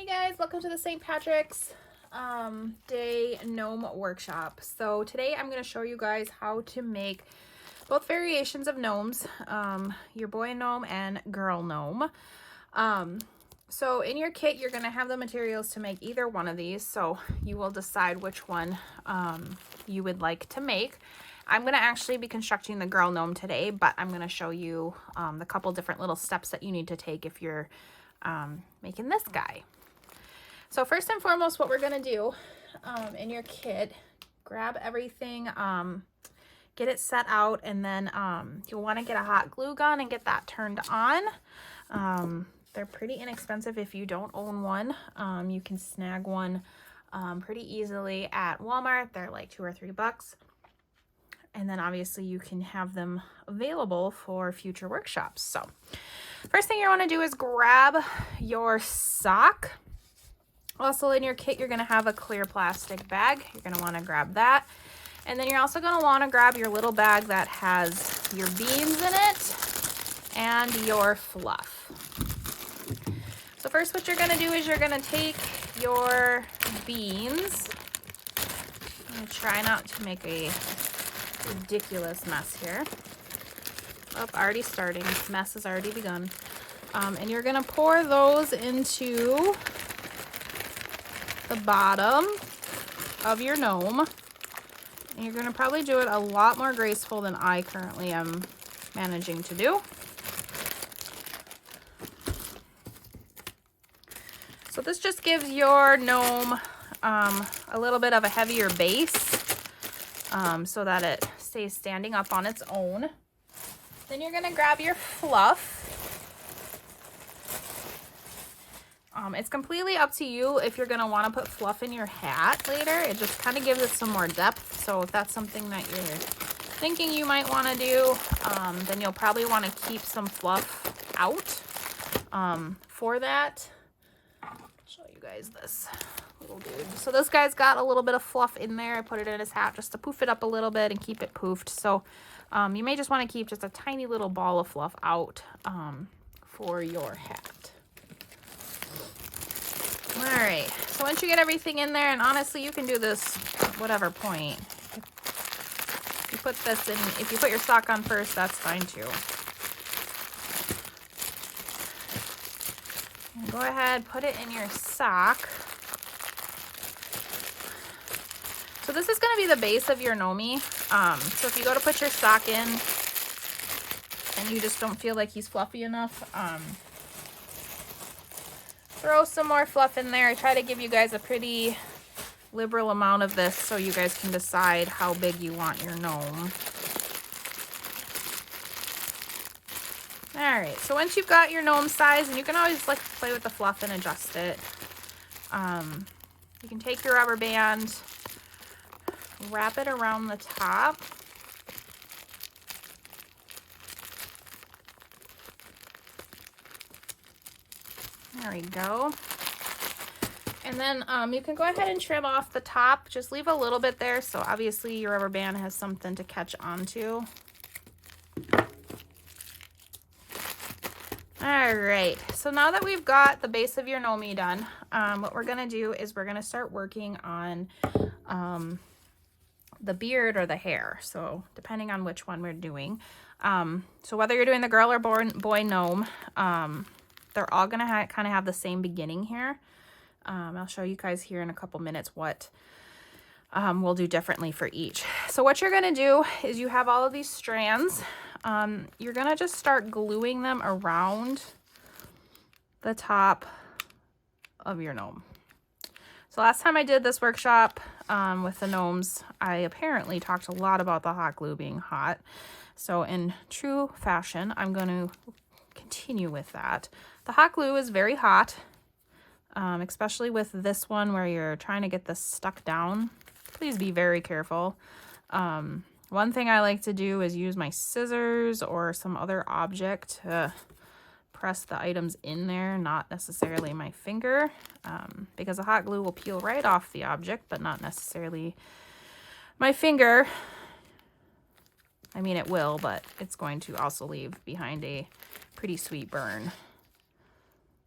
Hey guys, welcome to the St. Patrick's Day Gnome Workshop. So today I'm going to show you guys how to make both variations of gnomes, your boy gnome and girl gnome. So in your kit you're going to have the materials to make either one of these, so you will decide which one you would like to make. I'm going to actually be constructing the girl gnome today, but I'm going to show you the couple different little steps that you need to take if you're making this guy. So first and foremost, what we're going to do in your kit, grab everything, get it set out, and then you'll want to get a hot glue gun and get that turned on. They're pretty inexpensive if you don't own one. You can snag one pretty easily at Walmart. They're like $2 or $3. And then obviously you can have them available for future workshops. So first thing you want to do is grab your sock. Also in your kit, you're going to have a clear plastic bag. You're going to want to grab that. And then you're also going to want to grab your little bag that has your beans in it and your fluff. So first what you're going to do is you're going to take your beans. I'm going to try not to make a ridiculous mess here. Oh, already starting. Mess has already begun. And you're going to pour those into the bottom of your gnome. And you're going to probably do it a lot more graceful than I currently am managing to do. So this just gives your gnome a little bit of a heavier base so that it stays standing up on its own. Then you're going to grab your fluff. It's completely up to you if you're going to want to put fluff in your hat later. It just kind of gives it some more depth. So if that's something that you're thinking you might want to do, then you'll probably want to keep some fluff out for that. I'll show you guys this little dude. So this guy's got a little bit of fluff in there. I put it in his hat just to poof it up a little bit and keep it poofed. So you may just want to keep just a tiny little ball of fluff out for your hat. All right, so once you get everything in there, and honestly, you can do this at whatever point. If you put this in, if you put your sock on first, that's fine too. And go ahead, put it in your sock. So this is going to be the base of your gnome. So if you go to put your sock in and you just don't feel like he's fluffy enough, throw some more fluff in there. I try to give you guys a pretty liberal amount of this so you guys can decide how big you want your gnome. All right, so once you've got your gnome size, and you can always like play with the fluff and adjust it. You can take your rubber band, wrap it around the top. There we go. And then you can go ahead and trim off the top. Just leave a little bit there so obviously your rubber band has something to catch onto. All right, so now that we've got the base of your gnome done, what we're gonna do is we're gonna start working on the beard or the hair. So depending on which one we're doing. So whether you're doing the girl or boy gnome, they're all going to kind of have the same beginning here. I'll show you guys here in a couple minutes what we'll do differently for each. So what you're going to do is you have all of these strands. You're going to just start gluing them around the top of your gnome. So last time I did this workshop with the gnomes, I apparently talked a lot about the hot glue being hot. So in true fashion, I'm going to continue with that. The hot glue is very hot, especially with this one where you're trying to get this stuck down. Please be very careful. One thing I like to do is use my scissors or some other object to press the items in there, not necessarily my finger, because the hot glue will peel right off the object, but not necessarily my finger. I mean, it will, but it's going to also leave behind a pretty sweet burn.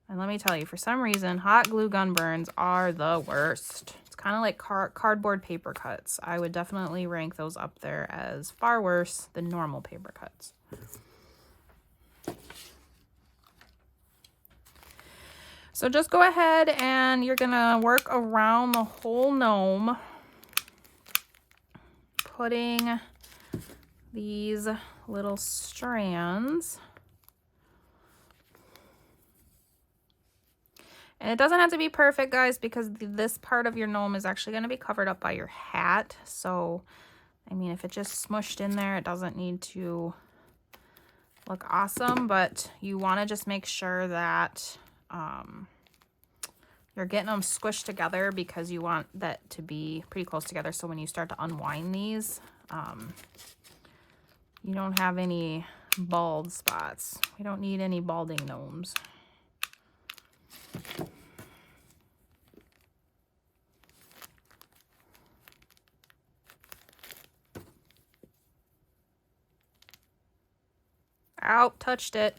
And let me tell you, for some reason, hot glue gun burns are the worst. It's kind of like cardboard paper cuts. I would definitely rank those up there as far worse than normal paper cuts. So just go ahead and you're gonna work around the whole gnome, putting these little strands. And it doesn't have to be perfect, guys, because this part of your gnome is actually going to be covered up by your hat. So, I mean, if it just smushed in there, it doesn't need to look awesome, but you want to just make sure that you're getting them squished together, because you want that to be pretty close together. So when you start to unwind these, you don't have any bald spots. We don't need any balding gnomes. Ow, touched it.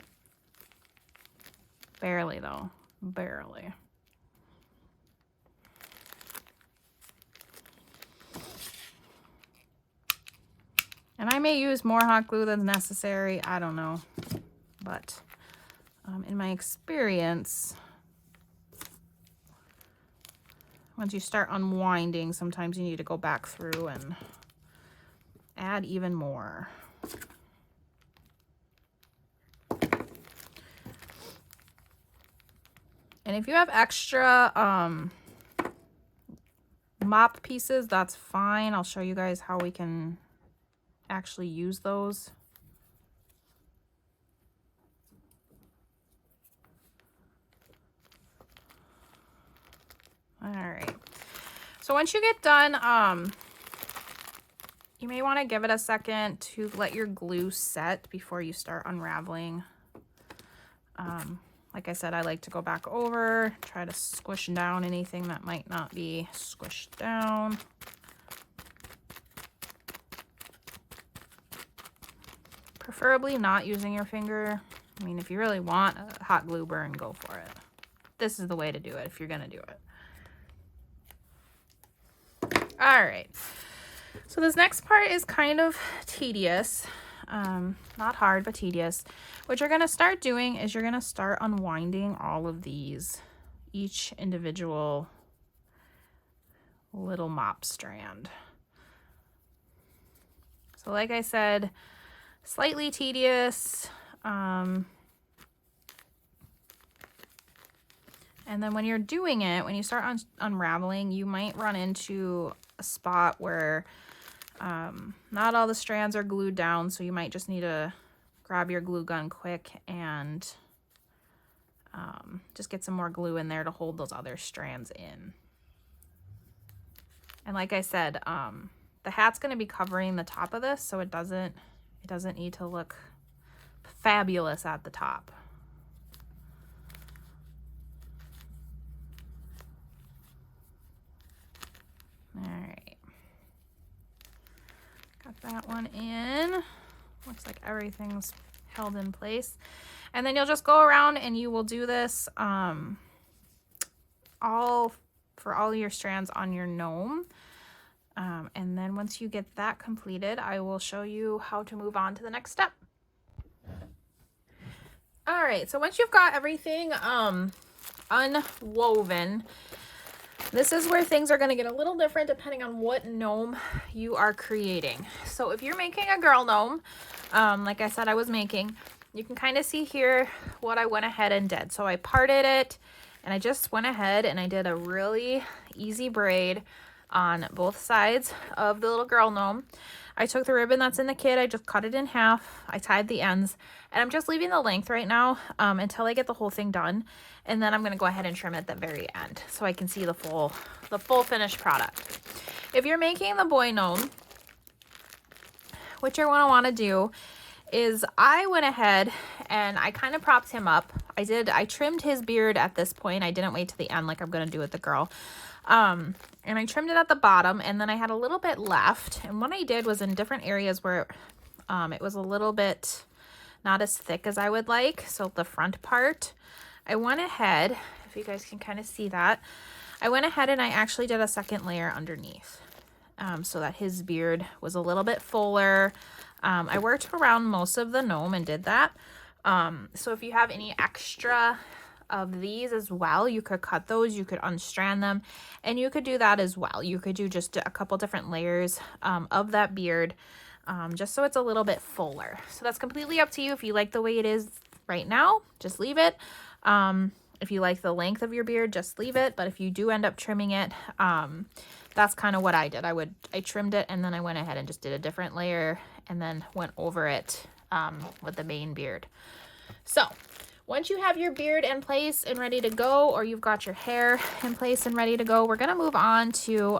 Barely though, barely. And I may use more hot glue than necessary, I don't know. But in my experience, once you start unwinding, sometimes you need to go back through and add even more. And if you have extra mop pieces, that's fine. I'll show you guys how we can actually use those. All right. So once you get done, you may want to give it a second to let your glue set before you start unraveling. Like I said, I like to go back over, try to squish down anything that might not be squished down. Preferably not using your finger. I mean, if you really want a hot glue burn, go for it. This is the way to do it if you're gonna do it. All right. So this next part is kind of tedious. Not hard, but tedious. What you're going to start doing is you're going to start unwinding all of these, each individual little mop strand. So like I said, slightly tedious. And then when you're doing it, when you start unraveling, you might run into a spot where not all the strands are glued down, so you might just need to grab your glue gun quick and just get some more glue in there to hold those other strands in. And like I said, the hat's going to be covering the top of this, so it doesn't need to look fabulous at the top. All right. Got that one in. Looks like everything's held in place. And then you'll just go around and you will do this all your strands on your gnome. And then once you get that completed, I will show you how to move on to the next step. All right, so once you've got everything unwoven, this is where things are going to get a little different depending on what gnome you are creating. So if you're making a girl gnome, like I said I was making, you can kind of see here what I went ahead and did. So I parted it, and I just went ahead and I did a really easy braid on both sides of the little girl gnome. I took the ribbon that's in the kit, I just cut it in half, I tied the ends, and I'm just leaving the length right now until I get the whole thing done, and then I'm going to go ahead and trim at the very end so I can see the full finished product. If you're making the boy gnome, what you're going to want to do is I went ahead and I kind of propped him up. I trimmed his beard at this point. I didn't wait to the end like I'm going to do with the girl. And I trimmed it at the bottom, and then I had a little bit left. And what I did was in different areas where it was a little bit not as thick as I would like. So the front part, I went ahead, if you guys can kind of see that, I went ahead and I actually did a second layer underneath so that his beard was a little bit fuller. I worked around most of the gnome and did that. So if you have any extra of these as well, you could cut those, you could unstrand them, and you could do that as well. You could do just a couple different layers of that beard, just so it's a little bit fuller. So that's completely up to you. If you like the way it is right now, just leave it. If you like the length of your beard, just leave it. But if you do end up trimming it, that's kind of what I did. I trimmed it and then I went ahead and just did a different layer and then went over it with the main beard. So once you have your beard in place and ready to go, or you've got your hair in place and ready to go, we're going to move on to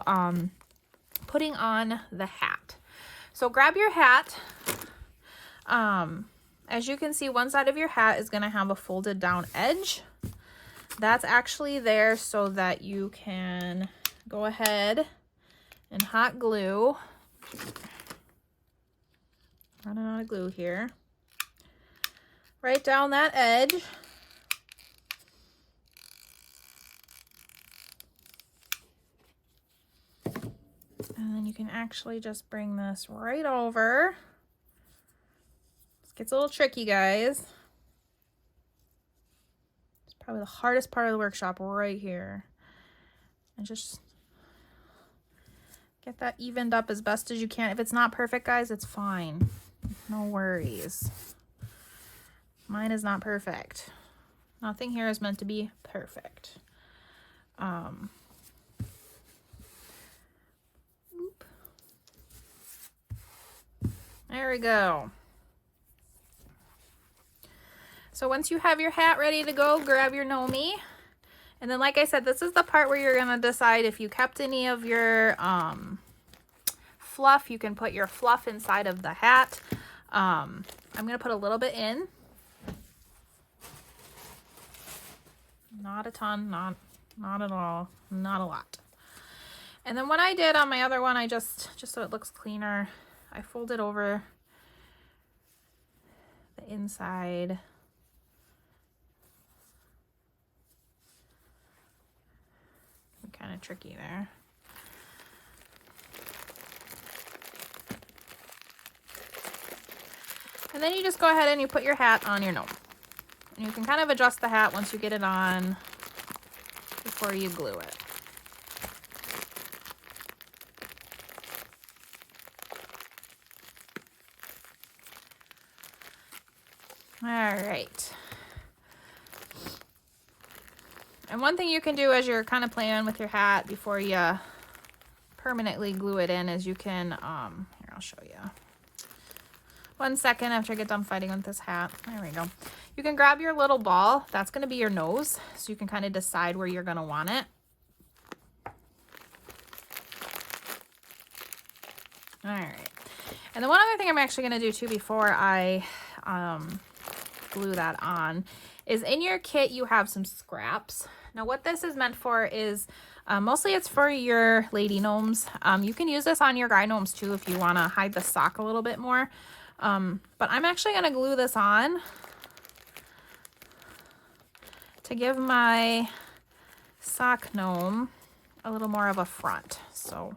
putting on the hat. So grab your hat. As you can see, one side of your hat is going to have a folded down edge. That's actually there so that you can go ahead and hot glue. Running out of glue here. Right down that edge. And then you can actually just bring this right over. This gets a little tricky, guys. It's probably the hardest part of the workshop right here. And just get that evened up as best as you can. If it's not perfect, guys, it's fine. No worries. Mine is not perfect. Nothing here is meant to be perfect. There we go. So once you have your hat ready to go, grab your Gnome. And then, like I said, this is the part where you're going to decide if you kept any of your fluff. You can put your fluff inside of the hat. I'm going to put a little bit in. Not a ton, not at all, not a lot. And then what I did on my other one, I just so it looks cleaner, I folded over the inside. Kind of tricky there. And then you just go ahead and you put your hat on your gnome. And you can kind of adjust the hat once you get it on before you glue it. All right. And one thing you can do as you're kind of playing with your hat before you permanently glue it in is you can, here, I'll show you. 1 second after I get done fighting with this hat. There we go. You can grab your little ball. That's going to be your nose. So you can kind of decide where you're going to want it. All right. And then one other thing I'm actually going to do too before I glue that on is in your kit you have some scraps. Now what this is meant for is mostly it's for your lady gnomes. You can use this on your guy gnomes too if you want to hide the sock a little bit more. But I'm actually going to glue this on to give my sock gnome a little more of a front. So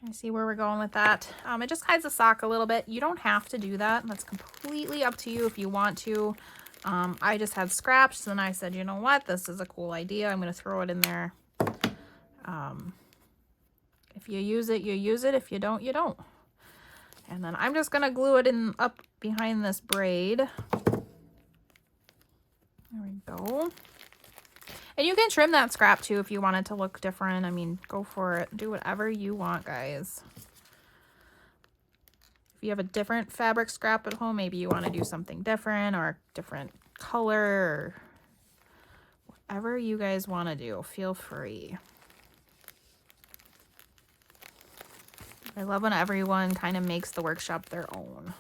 I see where we're going with that. It just hides the sock a little bit. You don't have to do that. That's completely up to you if you want to. I just had scraps and I said, you know what? This is a cool idea. I'm going to throw it in there. If you use it, you use it. If you don't, you don't. And then I'm just going to glue it in up behind this braid. There we go. And you can trim that scrap too if you want it to look different. I mean, go for it. Do whatever you want, guys. If you have a different fabric scrap at home, maybe you want to do something different or different color or whatever you guys want to do. Feel free. I love when everyone kind of makes the workshop their own.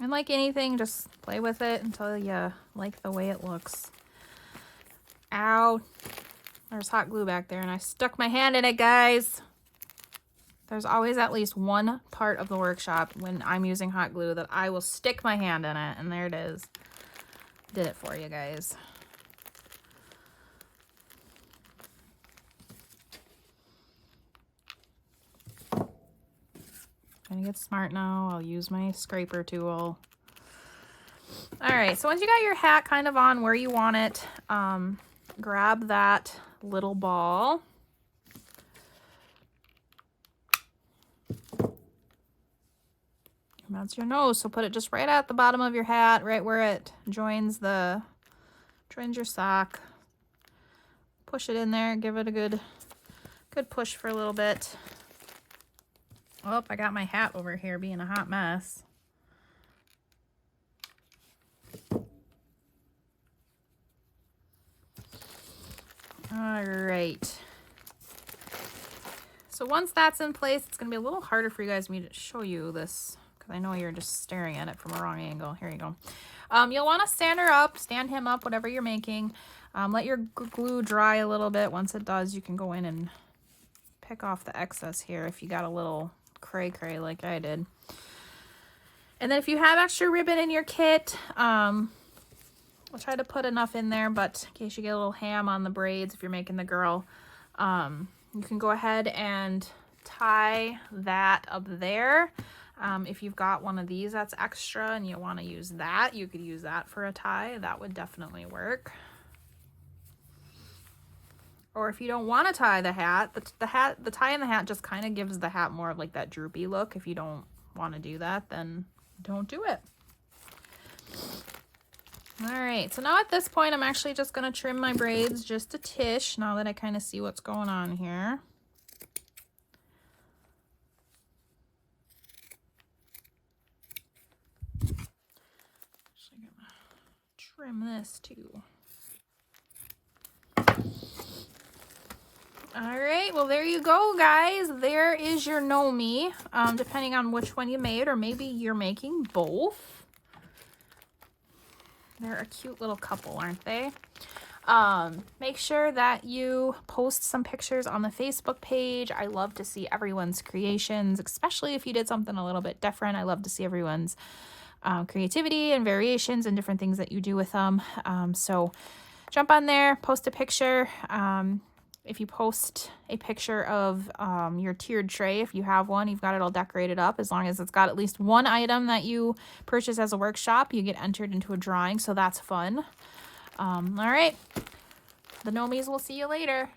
And like anything, just play with it until you like the way it looks. Ow. There's hot glue back there and I stuck my hand in it, guys. There's always at least one part of the workshop when I'm using hot glue that I will stick my hand in it. And there it is. Did it for you guys. Gonna get smart now. I'll use my scraper tool. All right, so once you got your hat kind of on where you want it, grab that little ball. And that's your nose, so put it just right at the bottom of your hat, right where it joins your sock. Push it in there, give it a good push for a little bit. Oh, I got my hat over here being a hot mess. All right. So once that's in place, it's going to be a little harder for you guys me to show you this because I know you're just staring at it from a wrong angle. Here you go. You'll want to stand him up, whatever you're making. Let your glue dry a little bit. Once it does, you can go in and pick off the excess here if you got a little cray like I did. And then if you have extra ribbon in your kit, I'll try to put enough in there, but in case you get a little ham on the braids, if you're making the girl, you can go ahead and tie that up there. If you've got one of these that's extra and you want to use that, you could use that for a tie. That would definitely work. Or if you don't want to tie the hat, the tie in the hat just kind of gives the hat more of like that droopy look. If you don't want to do that, then don't do it. All right, so now at this point, I'm actually just going to trim my braids just a tish now that I kind of see what's going on here. Actually going to trim this too. All right, well, there you go, guys. There is your Gnome, depending on which one you made, or maybe you're making both. They're a cute little couple, aren't they? Make sure that you post some pictures on the Facebook page. I love to see everyone's creations, especially if you did something a little bit different. I love to see everyone's creativity and variations and different things that you do with them. So jump on there, post a picture. If you post a picture of your tiered tray, if you have one, you've got it all decorated up. As long as it's got at least one item that you purchase as a workshop, you get entered into a drawing, so that's fun. All right, the Gnomies will see you later.